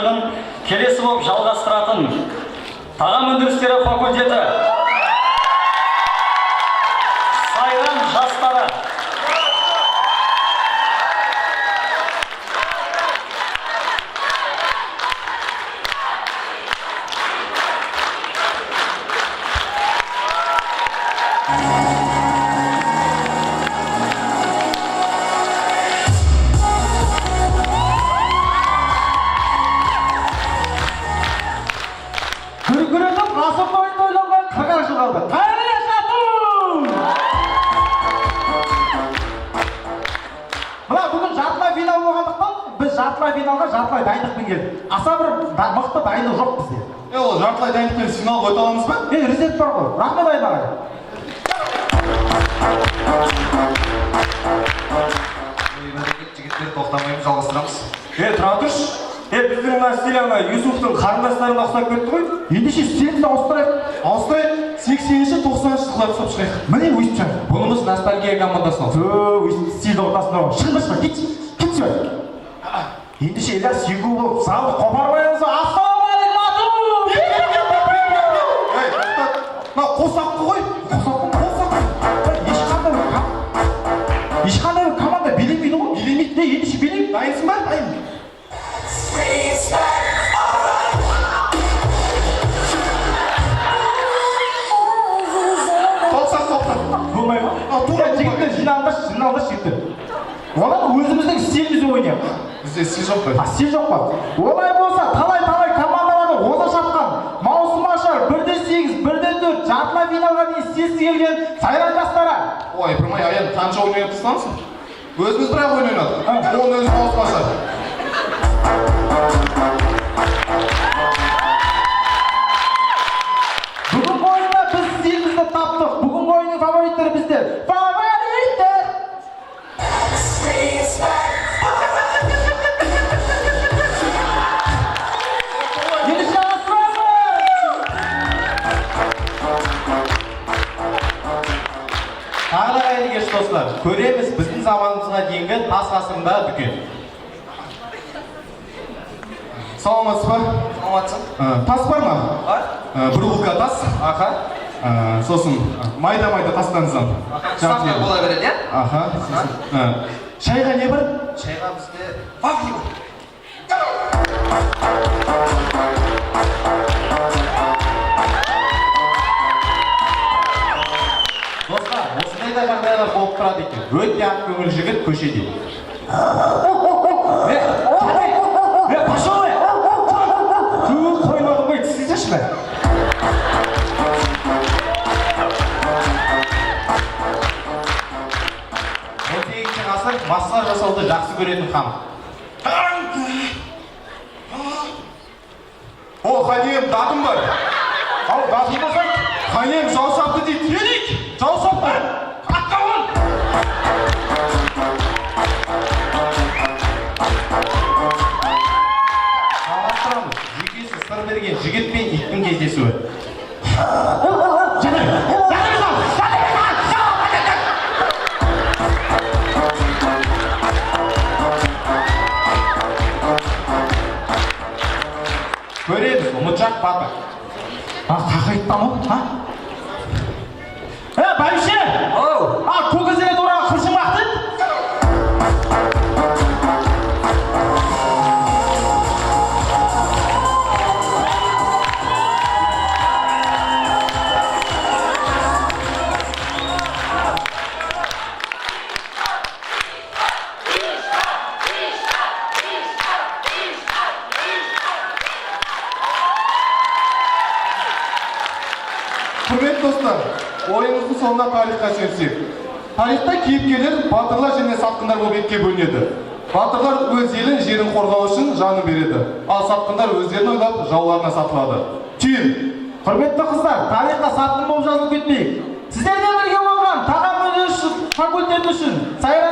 келесі болып жалғастыратын тағам өндірістері факультеті Сайран жастары жартылай финалға жартылай дайындықпен келдік. Аса бір мықты дайындық жоқ бізде. Ол жартылай дайындықпен финалға өте аламыз ба? Резерв бар ғой. Рахмет ағай. Жігіттер тоқтамаймыз, жалғастырамыз. Тұра тұршы. Біздің мына стиляна Юсуфтың қарындастарына ұқсап кетті ғой. Ендеше стилімізді ауыстырайық. Ауыстырайық, 80-ші 90-ші жылдар ұқсап шығайық. Міне өйстіп шығайық. Бұнымыз ностальгия командасына ұқсап. Стильді ортасына шығыңдаршы, кетші. Ендеше елдар сүйгі болып, залды қопармайымыз. Ассалаумағалейкум атым! Ей, тоқтат. Мына қосақты ғой. Ешқандай бір команда билемейді ғой. Билемейді. Ендеше билеймін. Дайынсың ба? Дайын. Тоқтат. Болмай ма? Жігіттер жиналдыршы жігіттер. Олар өзіміздің стилімізді ойнайық. Бізде стиль жоқ қой. Стиль жоқ па? Олай болса талай командаларды оза шапқан маусым ашар 1-8, 1-4 жартылай финалға дейін стилсіз келген Сайран жастары. Ой, пырмай аян қанша ойнап тастамысың? Өзіміз бірақ ойнадық. Оның өзі маусым ашар. Бүгінгі ойында біз стилімізді таптық. Бүгінгі ойынның фавориттері біздер. Фавориттер! Тағы да қайырлы кеш достар. Көреміз біздің заманымызға дейінгі тас ғасырындағы дүкен. Саламатсыз ба? Саламатсың? Тас бар ма? Бар. Бір улка тас. Аха. Сосын майда тастаңыздан. Сақтап бола береді, иә? Аха. Шайға не бар? Шайға бізде вафли бар. Достар, осындай да жағдайлар болып тұрады екен. Өте ақ көңіл жігіт көшеде. Пошел! Қоймадың ғой, тізілші ме? ғасыр массаж жасауды жақсы көретін хан. О, ханем, датым бар. Ал, датым болсай? Ханем, жау шапты дейді. Елік! Жау шапты! Атқауын! Жалғастырамыз. Жүйкесі сыр берген жігіт пен иттің кездесуі. Көреміз, ұмытшақ батыр. Қақайттан ол, бәйбіше! Көкізіне дұраға қыршын бақты? Құрметті достар, ойымыздың соңына тарихқа сүйенсек. Тарихта кейіпкерлер батырлар және сатқындар болып екіге бөлінеді. Батырлар өз елін, жерін қорғау үшін жанын береді. Ал сатқындар өздерін ойлап жауларына сатылады. Түйін. Құрметті қыздар, тарихқа сатқын болып жазылып кетмейік. Сіздермен бірге болған тағам өндіріс факультеті үшін Сайран